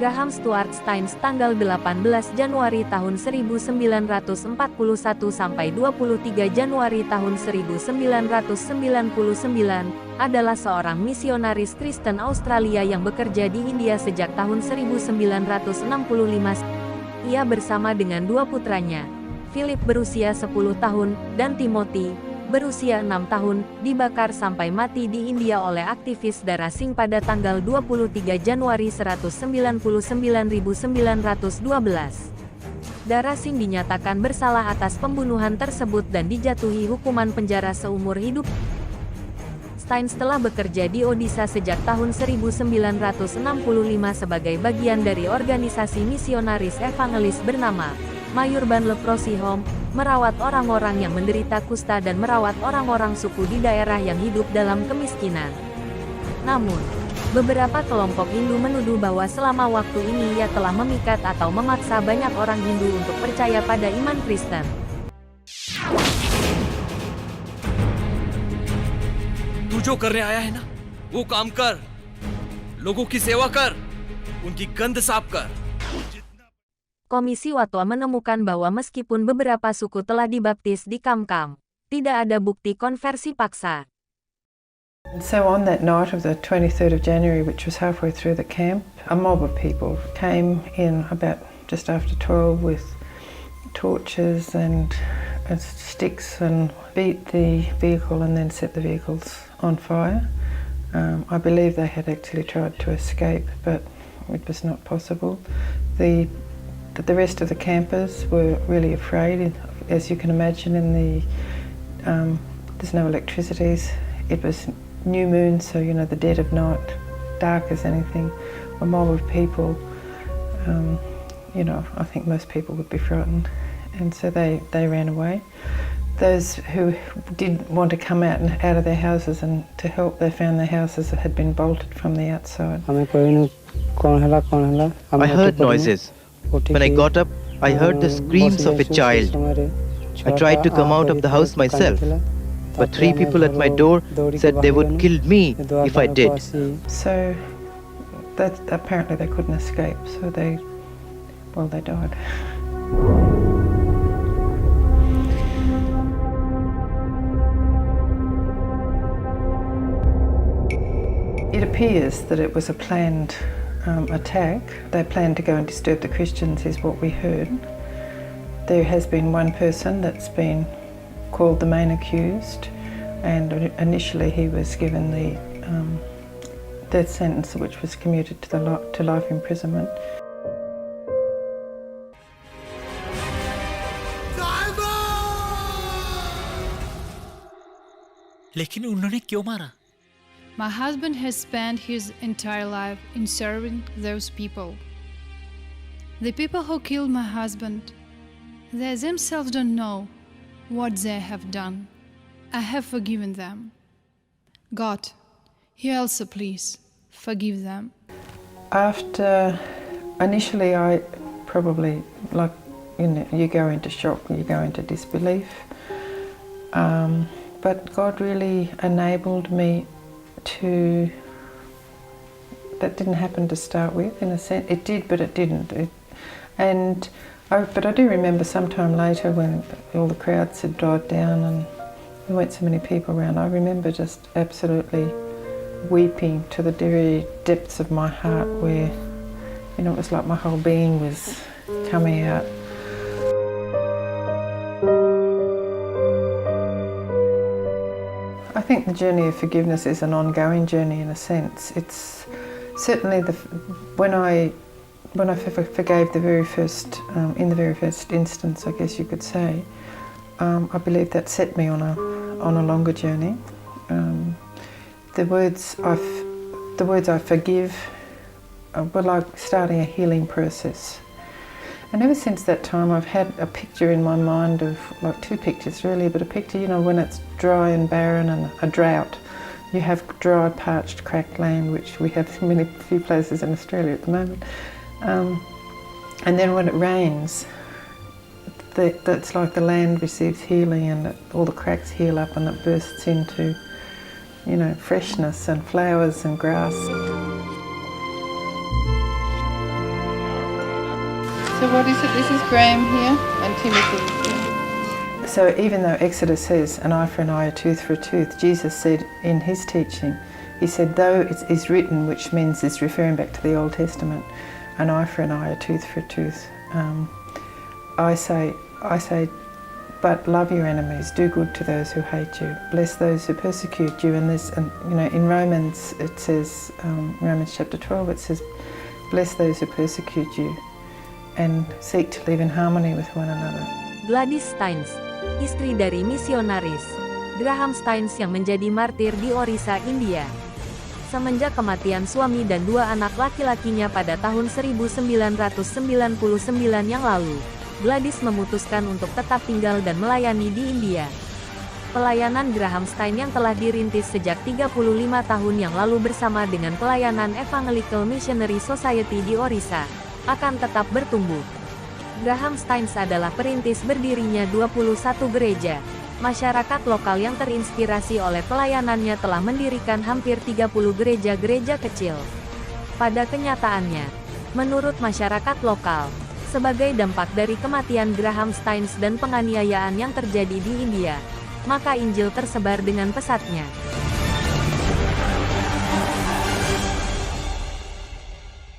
Graham Stuart Staines tanggal 18 Januari tahun 1941 sampai 23 Januari tahun 1999, adalah seorang misionaris Kristen Australia yang bekerja di India sejak tahun 1965. Ia bersama dengan dua putranya, Philip berusia 10 tahun, dan Timothy, berusia 6 tahun, dibakar sampai mati di India oleh aktivis Dara Singh pada tanggal 23 Januari 1999. Dara Singh dinyatakan bersalah atas pembunuhan tersebut dan dijatuhi hukuman penjara seumur hidup. Staines telah bekerja di Odisha sejak tahun 1965 sebagai bagian dari organisasi misionaris evangelis bernama Mayurban Leprosy Home, merawat orang-orang yang menderita kusta dan merawat orang-orang suku di daerah yang hidup dalam kemiskinan. Namun, beberapa kelompok Hindu menuduh bahwa selama waktu ini ia telah memikat atau memaksa banyak orang Hindu untuk percaya pada iman Kristen. तू जो करने आया है ना, वो काम कर, लोगों की सेवा कर, उनकी गंध साफ कर. Komisi Fatwa menemukan bahwa meskipun beberapa suku telah dibaptis di Kam-Kam, tidak ada bukti konversi paksa. So on that night of the 23rd of January, which was halfway through the camp, a mob of people came in about just after 12 with torches and sticks and beat the vehicle and then set the vehicles on fire. I believe they had actually tried to escape, but it was not possible. The rest of the campers were really afraid. As you can imagine, there's no electricities. It was new moon, so the dead of night, dark as anything. A mob of people. I think most people would be frightened, and so they ran away. Those who did want to come out of their houses and to help, they found their houses had been bolted from the outside. I heard noises. When I got up, I heard the screams of a child. I tried to come out of the house myself, but 3 people at my door said they would kill me if I did. So apparently they couldn't escape, so they died. It appears that it was a planned attack. They planned to go and disturb the Christians, is what we heard. There has been one person that's been called the main accused, and initially he was given the death sentence, which was commuted to life imprisonment. लेकिन उन्होंने क्यों मारा? My husband has spent his entire life in serving those people. The people who killed my husband, they themselves don't know what they have done. I have forgiven them. God, you also please forgive them. After, initially I probably, you go into shock, you go into disbelief. But God really enabled me that didn't happen to start with, in a sense. It did, but it didn't. But I do remember sometime later when all the crowds had died down and there weren't so many people around, I remember just absolutely weeping to the very depths of my heart, where, it was like my whole being was coming out. I think the journey of forgiveness is an ongoing journey in a sense. It's certainly when I forgave the very first, in the very first instance, I guess you could say, I believe that set me on a longer journey. The words I forgive were like starting a healing process. And ever since that time I've had a picture in my mind of, 2 pictures really, but a picture, when it's dry and barren and a drought. You have dry, parched, cracked land, which we have in few places in Australia at the moment. And then when it rains, that's like the land receives healing and all the cracks heal up and it bursts into, freshness and flowers and grass. So what is it? This is Graham here and Timothy. So even though Exodus says an eye for an eye, a tooth for a tooth, Jesus said in his teaching, he said, though it is written, which means it's referring back to the Old Testament, an eye for an eye, a tooth for a tooth. I say, but love your enemies, do good to those who hate you, bless those who persecute you. And there's, in Romans it says, Romans chapter 12, it says, bless those who persecute you, and seek to live in harmony with one another. Gladys Staines, istri dari misionaris Graham Staines yang menjadi martir di Odisha, India. Semenjak kematian suami dan 2 anak laki-lakinya pada tahun 1999 yang lalu, Gladys memutuskan untuk tetap tinggal dan melayani di India. Pelayanan Graham Staines yang telah dirintis sejak 35 tahun yang lalu bersama dengan pelayanan Evangelical Missionary Society di Odisha akan tetap bertumbuh. Graham Staines adalah perintis berdirinya 21 gereja. Masyarakat lokal yang terinspirasi oleh pelayanannya telah mendirikan hampir 30 gereja-gereja kecil. Pada kenyataannya, menurut masyarakat lokal, sebagai dampak dari kematian Graham Staines dan penganiayaan yang terjadi di India, maka Injil tersebar dengan pesatnya.